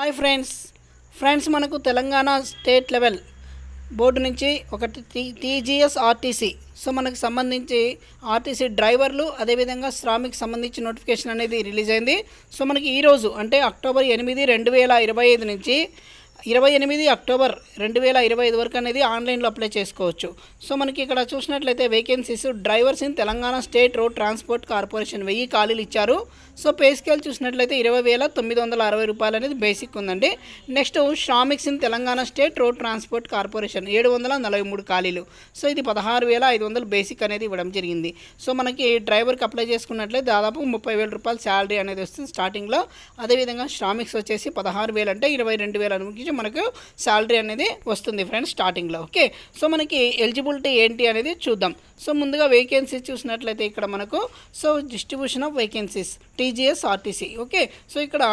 Hi friends మనకు Telangana state level board నుంచి ఒకటి టీజీఎస్ ఆర్టీసీ సో మనకు సంబంధించి ఆర్టీసీ డ్రైవర్లు అదేవిధంగా శ్రామిక్ సంబంధించి నోటిఫికేషన్ అనేది రిలీజ్ అయింది. సో మనకి ఈరోజు అంటే అక్టోబర్ 8, 2025 నుంచి 28 అక్టోబర్ 2025 వరకు అనేది ఆన్లైన్లో అప్లై చేసుకోవచ్చు. సో మనకి ఇక్కడ చూసినట్లయితే vacancies drivers in Telangana state road transport corporation 1000 ఖాళీలు ఇచ్చారు. సో పే స్కేల్ చూసినట్లయితే 20,960 రూపాయలు అనేది బేసిక్ ఉందండి. నెక్స్ట్ శ్రామిక్స్ in Telangana state road transport corporation 743 ఖాళీలు. సో ఇది 16,500 బేసిక్ అనేది ఇవ్వడం జరిగింది. సో మనకి డ్రైవర్కి అప్లై చేసుకున్నట్లయితే దాదాపు 30,000 రూపాయలు శాలరీ అనేది వస్తుంది స్టార్టింగ్లో. అదేవిధంగా శ్రామిక్స్ వచ్చేసి 16,000 అంటే 22,000 నుంచి మనకు శాలరీ అనేది వస్తుంది ఫ్రెండ్స్ స్టార్టింగ్లో. ఓకే, సో మనకి ఎలిజిబిలిటీ ఏంటి అనేది చూద్దాం. సో ముందుగా వేకెన్సీ చూసినట్లయితే ఇక్కడ మనకు so distribution of vacancies TGS RTC. Okay, so ఇక్కడ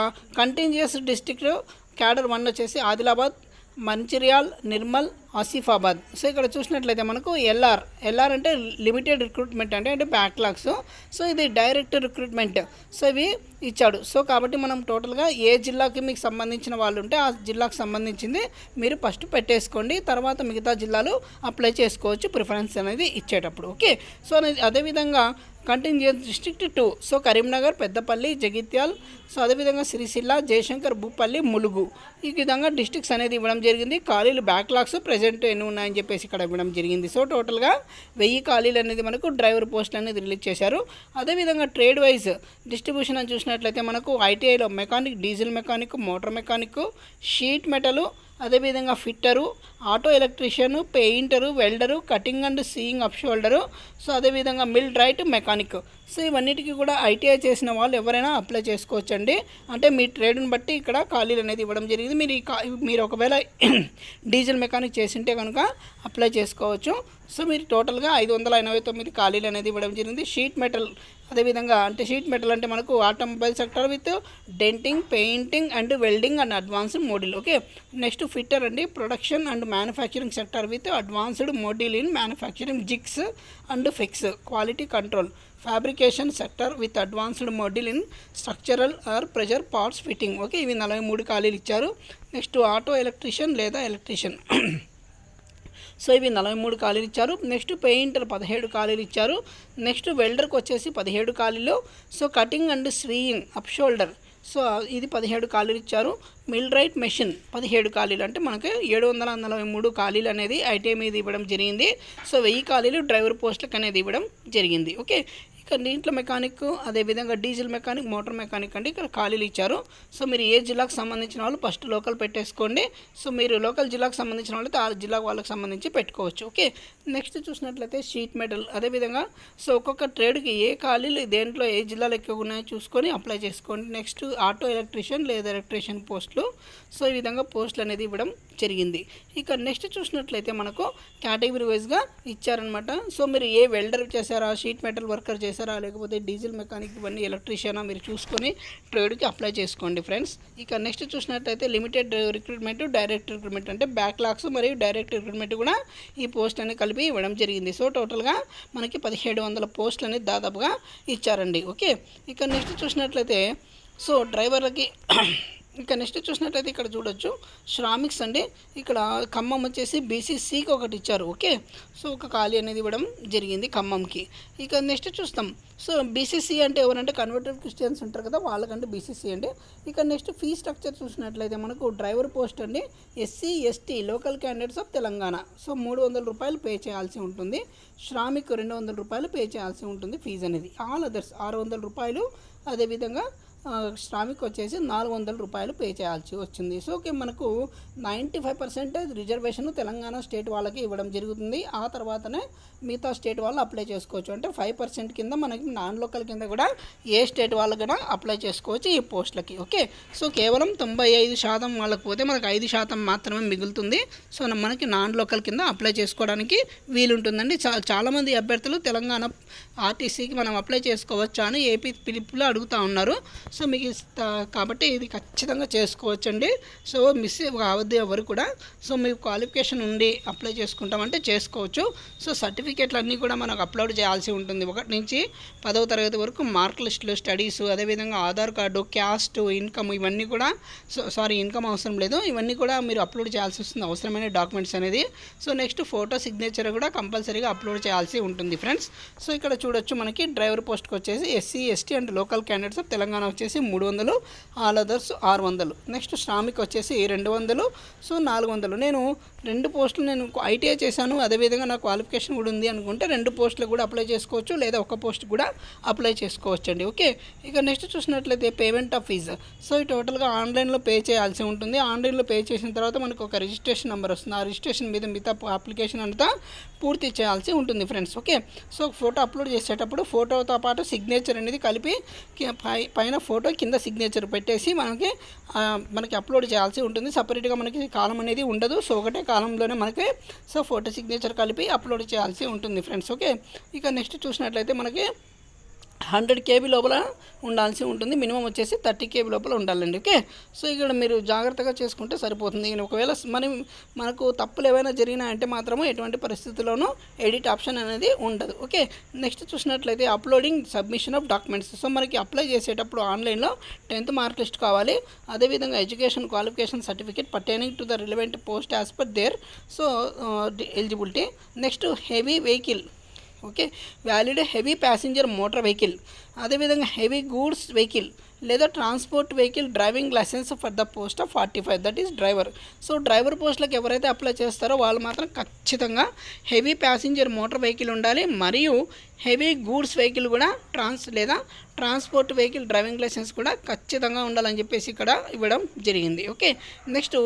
కంటింజియస్ డిస్ట్రిక్ట్ క్యాడర్ 1 వచ్చేసి ఆదిలాబాద్, మంచిర్యాల్, నిర్మల్, ఆసిఫాబాద్. సో ఇక్కడ చూసినట్లయితే మనకు ఎల్ఆర్ అంటే లిమిటెడ్ రిక్రూట్మెంట్ అంటే బ్యాక్లాగ్స్. సో ఇది డైరెక్ట్ రిక్రూట్మెంట్. సో ఇవి ఇచ్చాడు. సో కాబట్టి మనం టోటల్గా ఏ జిల్లాకి మీకు సంబంధించిన వాళ్ళు ఉంటే ఆ జిల్లాకు సంబంధించింది మీరు ఫస్ట్ పెట్టేసుకోండి, తర్వాత మిగతా జిల్లాలు అప్లై చేసుకోవచ్చు ప్రిఫరెన్స్ అనేది ఇచ్చేటప్పుడు. ఓకే, సో అదేవిధంగా contiguous district 2 so Karimnagar, Peddapalli, Jagtial, so అదేవిధంగా సిరిసిల్ల, జయశంకర్, భూపల్లి, ములుగు ఈ విధంగా డిస్ట్రిక్ట్స్ అనేది ఇవ్వడం జరిగింది. ఖాళీలు బ్యాక్లాగ్స్ ప్రెజెంట్ ఎన్ని ఉన్నాయని చెప్పేసి ఇక్కడ ఇవ్వడం జరిగింది. సో టోటల్గా 1000 ఖాళీలు అనేది మనకు డ్రైవర్ పోస్ట్ అనేది రిలీజ్ చేశారు. అదేవిధంగా ట్రేడ్ వైజ్ డిస్ట్రిబ్యూషన్ అని చూసినట్లయితే మనకు ఐటీఐలో mechanic, diesel mechanic, motor mechanic, sheet metal, అదేవిధంగా fitter, auto electrician, painter, welder, cutting and sewing upholsterer, so అదేవిధంగా మిల్ రైట్ మెకానిక్. సో ఇవన్నిటికీ కూడా ఐటీఐ చేసిన వాళ్ళు ఎవరైనా అప్లై చేసుకోవచ్చండి. అంటే మీ ట్రేడ్ని బట్టి ఇక్కడ ఖాళీలు అనేది ఇవ్వడం జరిగింది. మీరు ఒకవేళ డీజిల్ మెకానిక్ చేసింటే కనుక అప్లై చేసుకోవచ్చు. సో మీరు టోటల్గా 589 ఖాళీలు అనేది ఇవ్వడం జరిగింది. షీట్ మెటల్ అదేవిధంగా అంటే షీట్ మెటల్ అంటే మనకు automobile sector with denting, painting and welding and advanced model. Okay, next fitter అండి production and manufacturing sector with advanced model in manufacturing, jigs and fix, quality control, fabrication sector with advanced model in structural or pressure parts fitting. Okay, ఇవి 43 ఖాళీలు ఇచ్చారు. Next auto electrician లేదా electrician so ఇవి 43 ఖాళీలు ఇచ్చారు. Next painter 17 ఖాళీలు ఇచ్చారు. Next వెల్డర్కి వచ్చేసి 17 ఖాళీలు. So cutting and sewing up shoulder so ఇది 17 ఖాళీలు ఇచ్చారు. మిల్ రైట్ మెషిన్ 17 ఖాళీలు అంటే మనకి 743 ఖాళీలు అనేది ఐటీఐ మీద ఇవ్వడం జరిగింది. సో 1000 ఖాళీలు డ్రైవర్ పోస్టులకు అనేది ఇవ్వడం జరిగింది. ఓకే, ఇక దీంట్లో మెకానిక్ అదేవిధంగా డీజిల్ మెకానిక్, మోటార్ మెకానిక్ అంటే ఇక్కడ ఖాళీలు ఇచ్చారు. సో మీరు ఏ జిల్లాకు సంబంధించిన వాళ్ళు ఫస్ట్ లోకల్ పెట్టేసుకోండి. సో మీరు లోకల్ జిల్లాకు సంబంధించిన వాళ్ళైతే ఆ జిల్లా వాళ్ళకి సంబంధించి పెట్టుకోవచ్చు. ఓకే, నెక్స్ట్ చూసినట్లయితే షీట్ మెటల్ అదేవిధంగా సో ఒక్కొక్క ట్రేడ్కి ఏ ఖాళీలు దేంట్లో ఏ జిల్లాలు ఎక్కువ ఉన్నాయో చూసుకొని అప్లై చేసుకోండి. నెక్స్ట్ ఆటో ఎలక్ట్రీషియన్ లేదా ఎలక్ట్రీషియన్ పోస్టులు సో ఈ విధంగా పోస్టులు అనేది ఇవ్వడం జరిగింది. ఇక నెక్స్ట్ చూసినట్లయితే మనకు కేటగిరీ వైజ్గా ఇచ్చారనమాట. సో మీరు ఏ వెల్డర్ చేశారా, షీట్ మెటల్ వర్కర్ చేశారా, లేకపోతే డీజిల్ మెకానిక్ ఇవన్నీ ఎలక్ట్రీషియనా మీరు చూసుకొని ట్రేడ్కి అప్లై చేసుకోండి ఫ్రెండ్స్. ఇక నెక్స్ట్ చూసినట్లయితే లిమిటెడ్ రిక్రూట్మెంట్, డైరెక్ట్ రిక్రూట్మెంట్ అంటే బ్యాక్లాగ్స్ మరియు డైరెక్ట్ రిక్రూట్మెంట్ కూడా ఈ పోస్ట్ అనేది కలిపి ఇవ్వడం జరిగింది. సో టోటల్గా మనకి 1700 పోస్టులు అనేది దాదాపుగా ఇచ్చారండి. ఓకే, ఇక నెక్స్ట్ చూసినట్లయితే సో డ్రైవర్లకి నెక్స్ట్ చూసినట్లయితే ఇక్కడ చూడొచ్చు శ్రామిక్స్ అండి. ఇక్కడ ఖమ్మం వచ్చేసి బీసీసీకి ఒకటి ఇచ్చారు. ఓకే, సో ఒక ఖాళీ అనేది ఇవ్వడం జరిగింది ఖమ్మంకి. ఇక నెక్స్ట్ చూస్తాం. సో బీసీసీ అంటే ఎవరంటే కన్వర్టెడ్ క్రిస్టియన్స్ ఉంటారు కదా వాళ్ళకంటే బీసీసీ అండి. ఇక నెక్స్ట్ ఫీ స్ట్రక్చర్ చూసినట్లయితే మనకు డ్రైవర్ పోస్ట్ అండి SC, ST local candidates of Telangana so 300 రూపాయలు పే చేయాల్సి ఉంటుంది. శ్రామిక్ 200 రూపాయలు పే చేయాల్సి ఉంటుంది ఫీజు అనేది. ఆల్ అదర్స్ 600 రూపాయలు. అదేవిధంగా శ్రామిక్ వచ్చేసి 400 రూపాయలు పే చేయాల్సి వచ్చింది. సో ఓకే, మనకు 95% రిజర్వేషన్ తెలంగాణ స్టేట్ వాళ్ళకి ఇవ్వడం జరుగుతుంది. ఆ తర్వాతనే మిగతా స్టేట్ వాళ్ళు అప్లై చేసుకోవచ్చు. అంటే 5% కింద మనకి నాన్ లోకల్ కింద కూడా ఏ స్టేట్ వాళ్ళు కూడా అప్లై చేసుకోవచ్చు ఈ పోస్టులకి. ఓకే, సో కేవలం 95% వాళ్ళకి పోతే మనకు 5% మాత్రమే మిగులుతుంది. సో మనకి నాన్ లోకల్ కింద అప్లై చేసుకోవడానికి వీలుంటుందండి. చాలామంది అభ్యర్థులు తెలంగాణ ఆర్టీసీకి మనం అప్లై చేసుకోవచ్చా అని ఏపీ పిలుపులో అడుగుతూ ఉన్నారు. సో మీకు కాబట్టి ఇది ఖచ్చితంగా చేసుకోవచ్చండి. సో మిస్ కావద్దు ఎవరు కూడా. సో మీకు క్వాలిఫికేషన్ ఉండి అప్లై చేసుకుంటామంటే చేసుకోవచ్చు. సో సర్టిఫికేట్లు అన్నీ కూడా మనకు అప్లోడ్ చేయాల్సి ఉంటుంది. 1 నుంచి 10వ తరగతి వరకు మార్క్ లిస్టులు, స్టడీస్, అదేవిధంగా ఆధార్ కార్డు, క్యాస్ట్, ఇన్కమ్, ఇవన్నీ కూడా ఇన్కమ్ అవసరం లేదు, ఇవన్నీ కూడా మీరు అప్లోడ్ చేయాల్సి వస్తుంది, అవసరమైన డాక్యుమెంట్స్ అనేది. సో నెక్స్ట్ ఫోటో సిగ్నేచర్ కూడా కంపల్సరీగా అప్లోడ్ చేయాల్సి ఉంటుంది ఫ్రెండ్స్. సో ఇక్కడ చూడొచ్చు మనకి డ్రైవర్ పోస్ట్కి వచ్చేసి SC, ST and local candidates of Telangana వచ్చేసి 300, ఆల్ అదర్స్ 600. నెక్స్ట్ శ్రామిక్ వచ్చేసి 200, సో 400. నేను 2 పోస్టులు నేను ఐటీఐ చేశాను, అదేవిధంగా నా క్వాలిఫికేషన్ కూడా ఉంది అనుకుంటే 2 పోస్టులు కూడా అప్లై చేసుకోవచ్చు, లేదా 1 పోస్ట్ కూడా అప్లై చేసుకోవచ్చు అండి. ఓకే, ఇక నెక్స్ట్ చూసినట్లయితే పేమెంట్ ఆఫ్ ఫీజు. సో ఈ టోటల్గా ఆన్లైన్లో పే చేయాల్సి ఉంటుంది. ఆన్లైన్లో పే చేసిన తర్వాత మనకు ఒక రిజిస్ట్రేషన్ నెంబర్ వస్తుంది. ఆ రిజిస్ట్రేషన్ మీద మిగతా అప్లికేషన్ అంతా పూర్తి చేయాల్సి ఉంటుంది friends. Okay, so photo upload చేసేటప్పుడు ఫోటోతో పాటు సిగ్నేచర్ అనేది కలిపి పైన ఫోటో కింద సిగ్నేచర్ పెట్టేసి మనకి అప్లోడ్ చేయాల్సి ఉంటుంది. సపరేట్గా మనకి కాలం అనేది ఉండదు. సో ఒకటే కాలంలోనే మనకి ఫోటో సిగ్నేచర్ కలిపి అప్లోడ్ చేయాల్సి ఉంటుంది ఫ్రెండ్స్. ఓకే, ఇక నెక్స్ట్ చూసినట్లయితే మనకి 100 KB లోపల ఉండాల్సి ఉంటుంది. మినిమం వచ్చేసి 30 KB లోపల ఉండాలండి. ఓకే, సో ఇక్కడ మీరు జాగ్రత్తగా చేసుకుంటే సరిపోతుంది. ఒకవేళ మనకు తప్పులు ఏవైనా జరిగినాయంటే మాత్రము ఎటువంటి పరిస్థితుల్లోనూ ఎడిట్ ఆప్షన్ అనేది ఉండదు. ఓకే, నెక్స్ట్ చూసినట్లయితే uploading submission of documents. So మనకి అప్లై చేసేటప్పుడు ఆన్లైన్లో 10th మార్క్ లిస్ట్ కావాలి, అదేవిధంగా education qualification certificate pertaining to the relevant post as per their eligibility. Next heavy vehicle, okay, valid heavy passenger motor vehicle, అదేవిధంగా heavy goods vehicle లేదా transport vehicle driving licence for the post of 45, that is driver. So driver పోస్టులకు ఎవరైతే apply చేస్తారో వాళ్ళు మాత్రం ఖచ్చితంగా heavy passenger motor vehicle ఉండాలి, మరియు హెవీ గూడ్స్ వెహికల్ కూడా లేదా ట్రాన్స్పోర్ట్ వెహికల్ డ్రైవింగ్ లైసెన్స్ కూడా ఖచ్చితంగా ఉండాలని చెప్పేసి ఇక్కడ ఇవ్వడం జరిగింది. ఓకే, నెక్స్ట్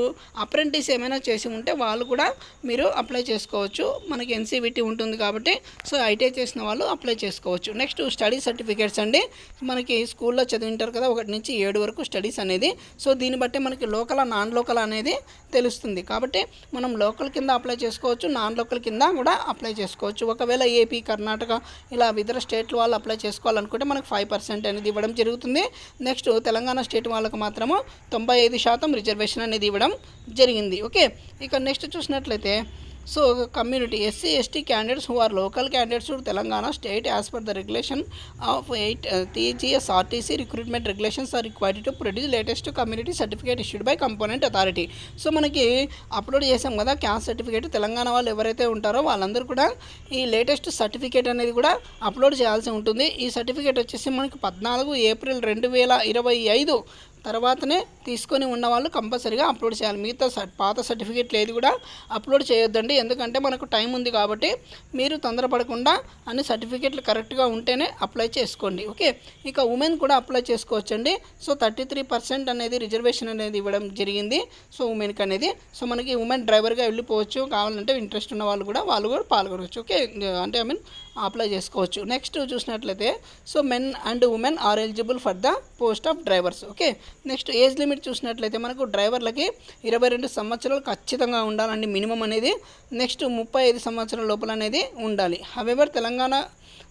అప్రెంటిస్ ఏమైనా చేసి ఉంటే వాళ్ళు కూడా మీరు అప్లై చేసుకోవచ్చు. మనకి ఎన్సీవిటీ ఉంటుంది కాబట్టి సో ఐటీఐ చేసిన వాళ్ళు అప్లై చేసుకోవచ్చు. నెక్స్ట్ స్టడీ సర్టిఫికేట్స్ అండి. మనకి స్కూల్లో చదివింటారు కదా 1 నుంచి 7 వరకు స్టడీస్ అనేది. సో దీన్ని బట్టి మనకి లోకల్ నాన్ లోకల్ అనేది తెలుస్తుంది. కాబట్టి మనం లోకల్ కింద అప్లై చేసుకోవచ్చు, నాన్ లోకల్ కింద కూడా అప్లై చేసుకోవచ్చు. ఒకవేళ ఏపీ, కర్ణాటక ఇలా ఇతర స్టేట్ల వాళ్ళు అప్లై చేసుకోవాలనుకుంటే మనకు 5% అనేది ఇవ్వడం జరుగుతుంది. నెక్స్ట్ తెలంగాణ స్టేట్ వాళ్ళకు మాత్రము 95% రిజర్వేషన్ అనేది ఇవ్వడం జరిగింది. ఓకే, ఇక నెక్స్ట్ చూసినట్లయితే so community SC, ST candidates who are local candidates to Telangana state as per the regulation of 8 TGS RTC recruitment regulations are required to produce latest community certificate issued by component authority. So మనకి upload చేసాం కదా caste certificate, Telangana వాళ్ళు ఎవరైతే ఉంటారో వాళ్ళందరూ కూడా ఈ latest certificate అనేది కూడా అప్లోడ్ చేయాల్సి ఉంటుంది. ఈ సర్టిఫికేట్ వచ్చేసి మనకి 14 ఏప్రిల్ 2025 తర్వాతనే తీసుకొని ఉన్న వాళ్ళు కంపల్సరీగా అప్లోడ్ చేయాలి. మిగతా పాత సర్టిఫికేట్లు ఏది కూడా అప్లోడ్ చేయొద్దండి, ఎందుకంటే మనకు టైం ఉంది కాబట్టి మీరు తొందరపడకుండా అన్ని సర్టిఫికేట్లు కరెక్ట్గా ఉంటేనే అప్లై చేసుకోండి. ఓకే, ఇక ఉమెన్ కూడా అప్లై చేసుకోవచ్చండి. సో 33% అనేది రిజర్వేషన్ అనేది ఇవ్వడం జరిగింది. సో ఉమెన్కి అనేది సో మనకి ఉమెన్ డ్రైవర్గా వెళ్ళిపోవచ్చు, కావాలంటే ఇంట్రెస్ట్ ఉన్న వాళ్ళు కూడా పాల్గొనవచ్చు. ఓకే, అంటే అప్లై చేసుకోవచ్చు. నెక్స్ట్ చూసినట్లయితే so men and women are eligible for the post of drivers. Okay, next age limit చూసినట్లయితే మనకు డ్రైవర్లకి 22 సంవత్సరాలు ఖచ్చితంగా ఉండాలండి మినిమం అనేది. నెక్స్ట్ 35 సంవత్సరాల లోపల అనేది ఉండాలి. హవెవర్ తెలంగాణ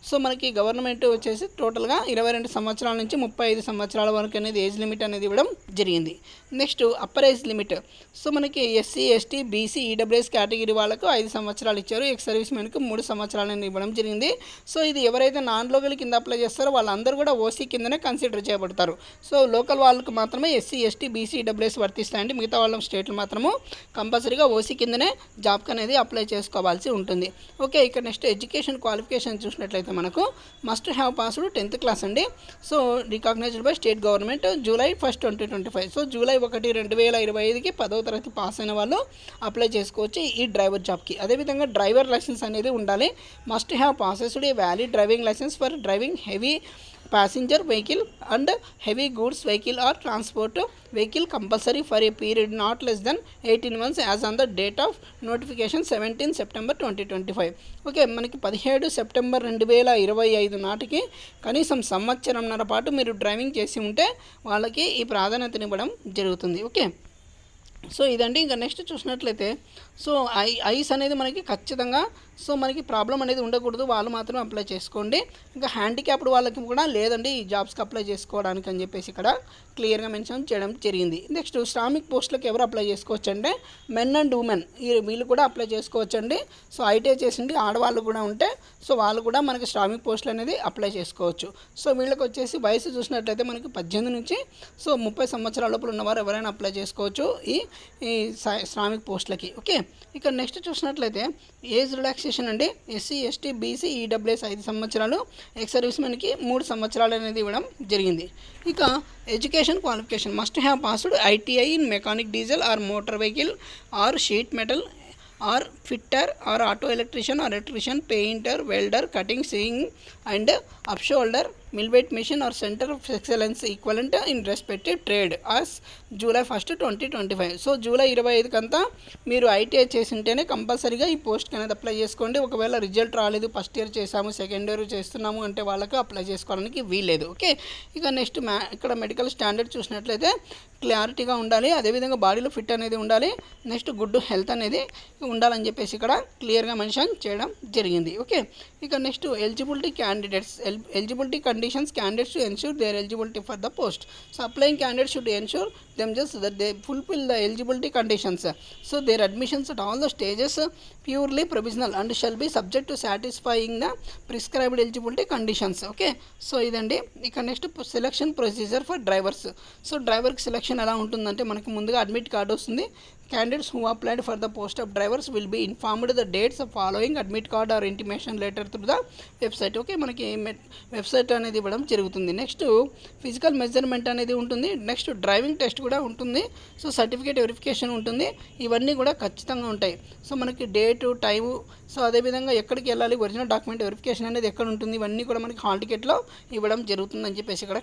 సో మనకి గవర్నమెంట్ వచ్చేసి టోటల్గా 22 సంవత్సరాల నుంచి 35 సంవత్సరాల వరకు అనేది ఏజ్ లిమిట్ అనేది ఇవ్వడం జరిగింది. Next upper age limit. So మనకి SC, ST, BC, EWS category వాళ్ళకు 5 సంవత్సరాలు ఇచ్చారు. ఎక్స్ సర్వీస్ మెన్కు 3 సంవత్సరాలు అనేది ఇవ్వడం జరిగింది. సో ఇది ఎవరైతే నాన్ లోకల్ కింద అప్లై చేస్తారో వాళ్ళందరూ కూడా ఓసీ కిందనే కన్సిడర్ చేయబడతారు. సో లోకల్ వాళ్ళకు మాత్రమే ఎస్సీ, ఎస్టీ, బీసీ, ఈడబ్ల్యూఎస్ వర్తిస్తాయండి. మిగతా వాళ్ళ స్టేట్లు మాత్రము కంపల్సరీగా ఓసీ కిందనే జాబ్కి అనేది అప్లై చేసుకోవాల్సి ఉంటుంది. ఓకే, ఇక్కడ నెక్స్ట్ ఎడ్యుకేషన్ క్వాలిఫికేషన్ చూసినట్లయితే మనకు must have passed 10th class అండి. So recognized by state government July 1, 2025. So July 1, 2025కి 10వ తరగతి పాస్ అయిన వాళ్ళు అప్లై చేసుకోవచ్చు ఈ డ్రైవర్ జాబ్కి. అదేవిధంగా డ్రైవర్ లైసెన్స్ అనేది ఉండాలి. Must have possessed a valid driving licence for driving heavy passenger vehicle and heavy goods vehicle or transport vehicle compulsory for a period not less than 18 months as on the date of notification 17 September 2025. Okay, మనకి 17 September 2025 నాటికి కనీసం సంవత్సరంన్నర పాటు మీరు driving చేసి ఉంటే వాళ్ళకి ఈ ప్రాధాన్యతనివ్వడం జరుగుతుంది. ఓకే, సో ఇదండి. ఇంకా నెక్స్ట్ చూసినట్లయితే సో ఐస్ అనేది మనకి ఖచ్చితంగా సో మనకి ప్రాబ్లం అనేది ఉండకూడదు, వాళ్ళు మాత్రం అప్లై చేసుకోండి. ఇంకా హ్యాండిక్యాప్డ్ వాళ్ళకి కూడా లేదండి ఈ జాబ్స్కి అప్లై చేసుకోవడానికి అని చెప్పేసి ఇక్కడ క్లియర్గా మెన్షన్ చేయడం జరిగింది. నెక్స్ట్ శ్రామిక్ పోస్టులకు ఎవరు అప్లై చేసుకోవచ్చు అంటే మెన్ అండ్ ఉమెన్ వీళ్ళు కూడా అప్లై చేసుకోవచ్చండి. సో ఐటీఐ చేసింది ఆడవాళ్ళు కూడా ఉంటే సో వాళ్ళు కూడా మనకి శ్రామిక్ పోస్టులు అనేది అప్లై చేసుకోవచ్చు. సో వీళ్ళకి వచ్చేసి వయసు చూసినట్లయితే మనకి 18 నుంచి సో 30 సంవత్సరాల లోపల ఉన్నవారు ఎవరైనా అప్లై చేసుకోవచ్చు ఈ శ్రామిక్ పోస్టులకి. ఓకే, ఇక నెక్స్ట్ చూసినట్లయితే ఏజ్ రిలాక్సేషన్ అండి. ఎస్సీ ఎస్టీ బీసీ ఈడబ్ల్యూఎస్ 5 సంవత్సరాలు, ఎక్స్ సర్వీస్ మెన్కి 3 సంవత్సరాలు అనేది ఇవ్వడం జరిగింది. ఇక education qualification must have passed ITI in mechanic diesel are motor vehicle or sheet metal or fitter or auto electrician or electrician, painter, welder, cutting, sewing and upholder, millwright machine or center of excellence equivalent in respective trade as July 1st 2025. So July 25 కంతా మీరు ITI చేసి ఉంటేనే కంపల్సరీగా ఈ పోస్ట్కి అనేది apply చేసుకోండి. ఒకవేళ రిజల్ట్ రాలేదు, ఫస్ట్ ఇయర్ చేసాము, సెకండ్ ఇయర్ చేస్తున్నాము అంటే వాళ్ళకి అప్లై చేసుకోవడానికి వీల్లేదు. ఓకే, ఇక నెక్స్ట్ ఇక్కడ మెడికల్ స్టాండర్డ్ చూసినట్లయితే క్లారిటీగా ఉండాలి, అదేవిధంగా బాడీలో ఫిట్ అనేది ఉండాలి, నెక్స్ట్ గుడ్ హెల్త్ అనేది ఉండాలని చెప్పేసి ఇక్కడ క్లియర్గా మెన్షన్ చేయడం జరిగింది. ఓకే, ఇక next eligibility candidates, eligibility conditions candidates to ensure their eligibility for the post. So applying candidates should ensure themselves that they fulfill the eligibility conditions. So their admissions at all the stages purely provisional and shall be subject to satisfying the prescribed eligibility conditions. Okay, so idandi. ఇక next selection procedure for drivers. So డ్రైవర్కి selection ఎలా ఉంటుందంటే మనకి ముందుగా admit card వస్తుంది. Candidates who applied for the post of drivers will be informed the dates of following admit card or intimation letter through the website. Okay, మనకి website అనేది ఇవ్వడం జరుగుతుంది. నెక్స్ట్ ఫిజికల్ మెజర్మెంట్ అనేది ఉంటుంది. నెక్స్ట్ డ్రైవింగ్ టెస్ట్ కూడా ఉంటుంది. So certificate verification ఉంటుంది. ఇవన్నీ కూడా ఖచ్చితంగా ఉంటాయి. సో మనకి డేటు టైము, సో అదేవిధంగా ఎక్కడికి వెళ్ళాలి, ఒరిజినల్ డాక్యుమెంట్ వెరిఫికేషన్ అనేది ఎక్కడ ఉంటుంది, ఇవన్నీ కూడా మనకి హాల్ టికెట్లో ఇవ్వడం జరుగుతుందని చెప్పేసి ఇక్కడ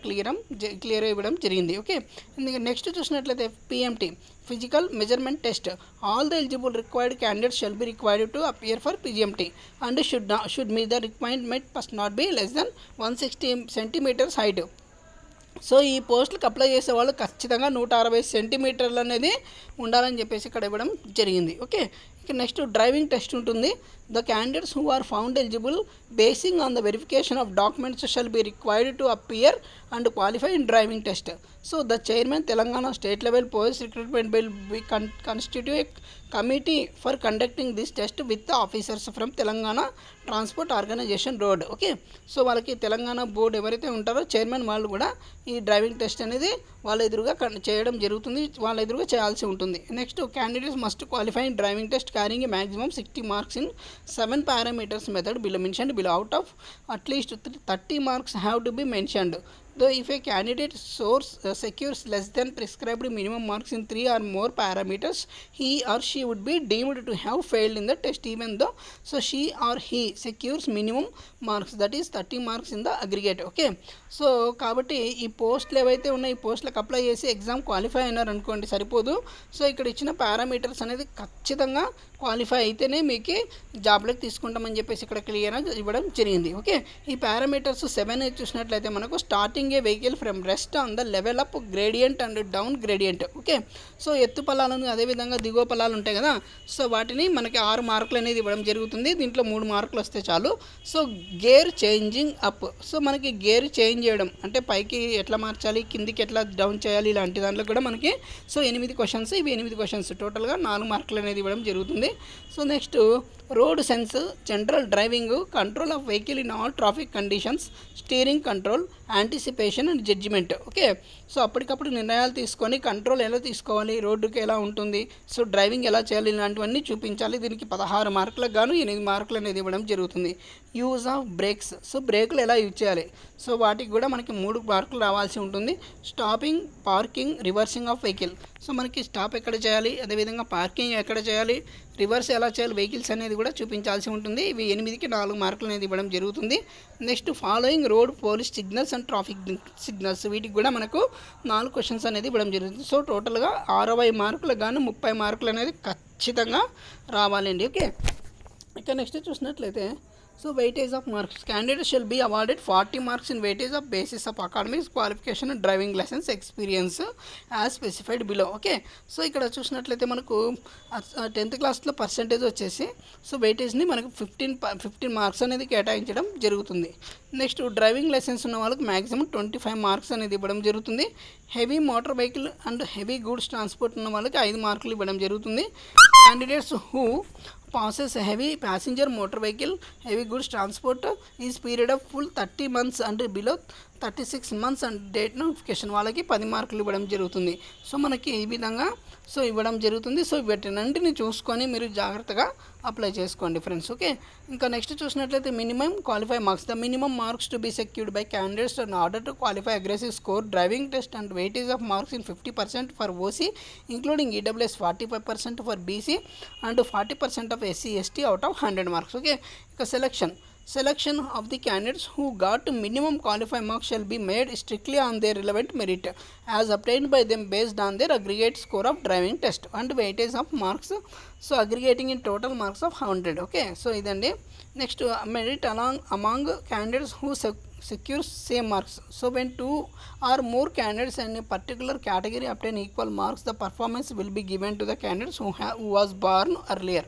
క్లియర్గా ఇవ్వడం జరిగింది. ఓకే, నెక్స్ట్ చూసినట్లయితే PMT physical measurement test. All the eligible required candidates shall be required to appear for PGMT and should meet the requirement must not be less than 160 centimeters height. So ఈ పోస్టులకు apply చేసే వాళ్ళు ఖచ్చితంగా 160 సెంటీమీటర్లు అనేది ఉండాలని చెప్పేసి ఇక్కడ ఇవ్వడం జరిగింది. ఓకే, ఇక నెక్స్ట్ డ్రైవింగ్ టెస్ట్ ఉంటుంది. The candidates who are found eligible basing on the verification of documents shall be required to appear and qualify in driving test. So the chairman Telangana state level police recruitment will be constitute committee for conducting this test with officers from Telangana transport organization road. Okay, so వాళ్ళకి Telangana board ఎవరైతే ఉంటారో chairman వాళ్ళు కూడా ఈ driving test అనేది వాళ్ళ ఎదురుగా చేయడం జరుగుతుంది, వాళ్ళ ఎదురుగా చేయాల్సి ఉంటుంది. Next candidates must qualify in driving test carrying maximum 60 marks in 7 parameters method below mentioned below. Out of at least 30 marks have to be mentioned. Though if a candidate secures less than prescribed minimum marks in 3 or more parameters, he or she would be deemed to have failed in the test, even though so she or he secures minimum marks, that is 30 marks in the aggregate. Okay, so కాబట్టి ఈ పోస్టులు ఏవైతే ఉన్నాయో ఈ పోస్టులకు apply చేసి exam qualify అయినారు అనుకోండి సరిపోదు. సో ఇక్కడ ఇచ్చిన పారామీటర్స్ అనేది ఖచ్చితంగా క్వాలిఫై అయితేనే మీకు జాబ్లోకి తీసుకుంటామని చెప్పేసి ఇక్కడ క్లియర్గా ఇవ్వడం జరిగింది. ఓకే, ఈ పారామీటర్స్ 7 చూసినట్లయితే మనకు starting A vehicle from rest on the level up gradient and down gradient. Okay, so ఎత్తు పల్లాలను అదేవిధంగా దిగువ పల్లాలు ఉంటాయి కదా, సో వాటిని మనకి 6 మార్కులు అనేది ఇవ్వడం జరుగుతుంది. దీంట్లో 3 మార్కులు వస్తే చాలు. So gear changing up, so మనకి గేర్ చేంజ్ చేయడం అంటే పైకి ఎట్లా మార్చాలి, కిందికి ఎట్లా డౌన్ చేయాలి, ఇలాంటి దాంట్లో కూడా మనకి సో 8 క్వశ్చన్స్, ఇవి 8 క్వశ్చన్స్ టోటల్గా 4 మార్కులు అనేది ఇవ్వడం జరుగుతుంది. So next road sense, general driving, control of vehicle in all traffic conditions, steering control, anticipation and judgement. Okay, so అప్పటికప్పుడు నిర్ణయాలు తీసుకొని కంట్రోల్ ఎలా తీసుకోవాలి, రోడ్డుకి ఎలా ఉంటుంది, సో డ్రైవింగ్ ఎలా చేయాలి, ఇలాంటివన్నీ చూపించాలి. దీనికి 16 మార్కులకు గాను 8 మార్కులు అనేది ఇవ్వడం జరుగుతుంది. యూజ్ ఆఫ్ బ్రేక్స్, సో బ్రేకులు ఎలా యూజ్ చేయాలి, సో వాటికి కూడా మనకి 3 మార్కులు రావాల్సి ఉంటుంది. Stopping, parking, reversing of vehicle, so మనకి స్టాప్ ఎక్కడ చేయాలి, అదేవిధంగా పార్కింగ్ ఎక్కడ చేయాలి, రివర్స్ ఎలా చేయాలి వెహికల్స్ అనేది కూడా చూపించాల్సి ఉంటుంది. ఇవి 8కి 4 మార్కులు అనేది ఇవ్వడం జరుగుతుంది. Next following road police signals and traffic signals, వీటికి కూడా మనకు 4 క్వశ్చన్స్ అనేది ఇవ్వడం జరుగుతుంది. సో టోటల్గా 60 మార్కులకు గాను 30 మార్కులు అనేది ఖచ్చితంగా రావాలండి. ఓకే, ఇక నెక్స్ట్ చూసినట్లయితే So weightage of marks. Candidates shall be awarded 40 marks in weightage of basis of academics, qualification and driving license experience as specified below. Okay, so ఇక్కడ చూసినట్లయితే మనకు 10th క్లాస్లో పర్సెంటేజ్ వచ్చేసి సో వెయిటేజ్ని మనకు 15 మార్క్స్ అనేది కేటాయించడం జరుగుతుంది. నెక్స్ట్ డ్రైవింగ్ లైసెన్స్ ఉన్న వాళ్ళకి మ్యాక్సిమం 25 మార్క్స్ అనేది ఇవ్వడం జరుగుతుంది. Heavy motor vehicle and heavy goods transport ఉన్న వాళ్ళకి 5 మార్కులు ఇవ్వడం జరుగుతుంది. Candidates who passes heavy passenger motor vehicle heavy goods transport is period of full 30 months and below 36 months and date notification వాళ్ళకి 10 మార్కులు ఇవ్వడం జరుగుతుంది. సో మనకి ఈ విధంగా సో ఇవ్వడం జరుగుతుంది. సో వీటినంటిని చూసుకొని మీరు జాగ్రత్తగా అప్లై చేసుకోండి ఫ్రెండ్స్. ఓకే, ఇంకా నెక్స్ట్ చూసినట్లయితే minimum qualify marks. The minimum marks to be secured by candidates in order to qualify aggressive score driving test and weightage of marks in 50% for OC including EWS 45% for BC and 40% of SC ST out of 100 marks. Okay, ఇక Selection of the candidates who got minimum qualifying marks shall be made strictly on their relevant merit as obtained by them based on their aggregate score of driving test and weightage of marks, so aggregating in total marks of 100. Okay, so idandi next merit among candidates who secures same marks. So when 2 or more candidates in a particular category obtain equal marks, the performance will be given to the candidates who was born earlier.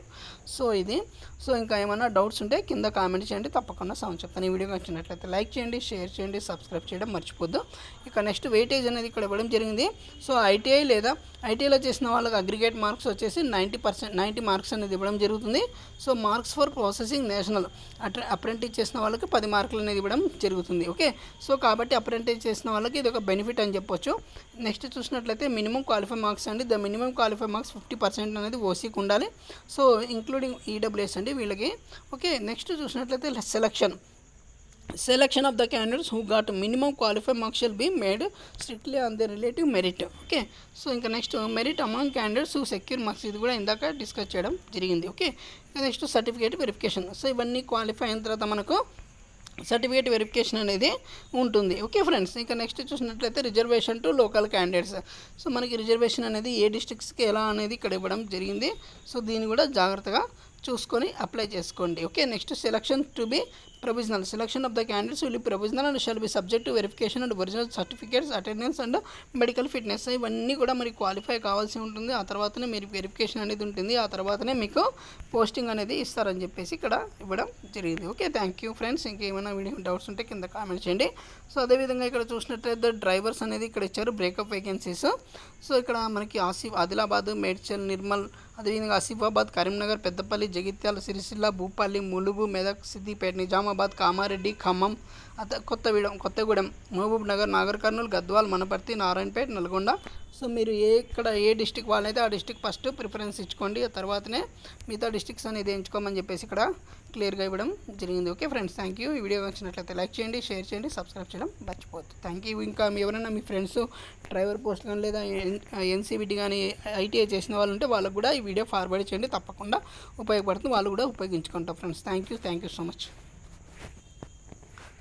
So ఇది so ఇంకా ఏమైనా doubts ఉంటే కింద comment చేయండి, తప్పకుండా sound చెప్తాను. ఈ video నచ్చినట్లయితే లైక్ చేయండి, షేర్ చేయండి, సబ్స్క్రైబ్ చేయడం మర్చిపోద్దు. ఇక నెక్స్ట్ వెయిటేజ్ అనేది ఇక్కడ ఇవ్వడం జరిగింది. సో ఐటీఐ లేదా ఐటీఐలో చేసిన వాళ్ళకి అగ్రిగేట్ మార్క్స్ వచ్చేసి 90 మార్క్స్ అనేది ఇవ్వడం జరుగుతుంది. So marks for processing national apprentice చేసిన వాళ్ళకి 10 మార్కులు అనేది ఇవ్వడం జరుగుతుంది. ఓకే, సో కాబట్టి అప్రెంటిస్ చేసిన వాళ్ళకి ఇది ఒక బెనిఫిట్ అని చెప్పొచ్చు. నెక్స్ట్ చూసినట్లయితే మినిమం క్వాలిఫై మార్క్స్ అండి. ద మినిమం క్వాలిఫై మార్క్స్ 50% అనేది ఓసీకి ఉండాలి. సో ఇంక్లూడింగ్ ఈడబ్ల్యూఎస్ అండి వీళ్ళకి. ఓకే, నెక్స్ట్ చూసినట్లయితే selection of the candidates who got minimum qualify marks shall be made strictly on the relative merit. Okay, so ఇంకా next merit among candidates who secure marks, ఇది కూడా ఇందాక discuss చేయడం జరిగింది. Okay, next certificate verification. So ఇవన్నీ qualify అయిన తర్వాత మనకు సర్టిఫికేట్ వెరిఫికేషన్ అనేది ఉంటుంది. ఓకే ఫ్రెండ్స్, ఇంకా నెక్స్ట్ చూసినట్లయితే reservation to local candidates. So మనకి రిజర్వేషన్ అనేది ఏ డిస్ట్రిక్ట్స్కి ఎలా అనేది ఇక్కడ ఇవ్వడం జరిగింది. సో దీన్ని కూడా జాగ్రత్తగా చూసుకొని అప్లై చేసుకోండి. Okay, next selection to be provisional. Selection of the candidates will be provisional and shall be subject to verification and original certificates attendance and medical fitness. ఇవన్నీ కూడా మరి క్వాలిఫై కావాల్సి ఉంటుంది. ఆ తర్వాతనే మీరు వెరిఫికేషన్ అనేది ఉంటుంది. ఆ తర్వాతనే మీకు పోస్టింగ్ అనేది ఇస్తారని చెప్పేసి ఇక్కడ ఇవ్వడం జరిగింది. Okay, thank you friends. ఇంకేమైనా వీడియో డౌట్స్ ఉంటే కింద కామెంట్ చేయండి. సో అదేవిధంగా ఇక్కడ చూసినట్లయితే డ్రైవర్స్ అనేది ఇక్కడ ఇచ్చారు బ్రేకప్ వేకెన్సీస్. సో ఇక్కడ మనకి ఆదిలాబాద్, మేడ్చల్, నిర్మల్, అదేవిధంగా ఆసిఫాబాద్, కరీంనగర్, పెద్దపల్లి, జగిత్యాల, సిరిసిల్ల, భూపాలి, ములుగు, మెదక్, సిద్దిపేట, నిజామాబాద్, కామారెడ్డి, ఖమ్మం, కొత్తగూడెం, మహబూబ్ నగర్, నాగర్ కర్నూలు, గద్వాల్, మనపర్తి, నారాయణపేట, నల్గొండ. సో మీరు ఏ డిస్టిక్ వాళ్ళైతే ఆ డిస్టిక్ ఫస్ట్ ప్రిఫరెన్స్ ఇచ్చుకోండి. ఆ తర్వాతనే మిగతా డిస్టిక్స్ అనేది ఎంచుకోమని చెప్పేసి ఇక్కడ క్లియర్గా ఇవ్వడం జరిగింది. Okay friends, thank you. ఈ వీడియో నచ్చినట్లయితే లైక్ చేయండి, షేర్ చేయండి, సబ్స్క్రైబ్ చేయడం మర్చిపోద్దు. Thank you. ఇంకా ఎవరైనా మీ ఫ్రెండ్స్ డ్రైవర్ పోస్ట్ కానీ లేదా ఎన్సీబీటీ కానీ ఐటీఐ చేసిన వాళ్ళు ఉంటే వాళ్ళకు కూడా ఈ వీడియో ఫార్వర్డ్ చేయండి, తప్పకుండా ఉపయోగపడుతుంది. వాళ్ళు కూడా ఉపయోగించుకుంటారు friends. Thank you so much.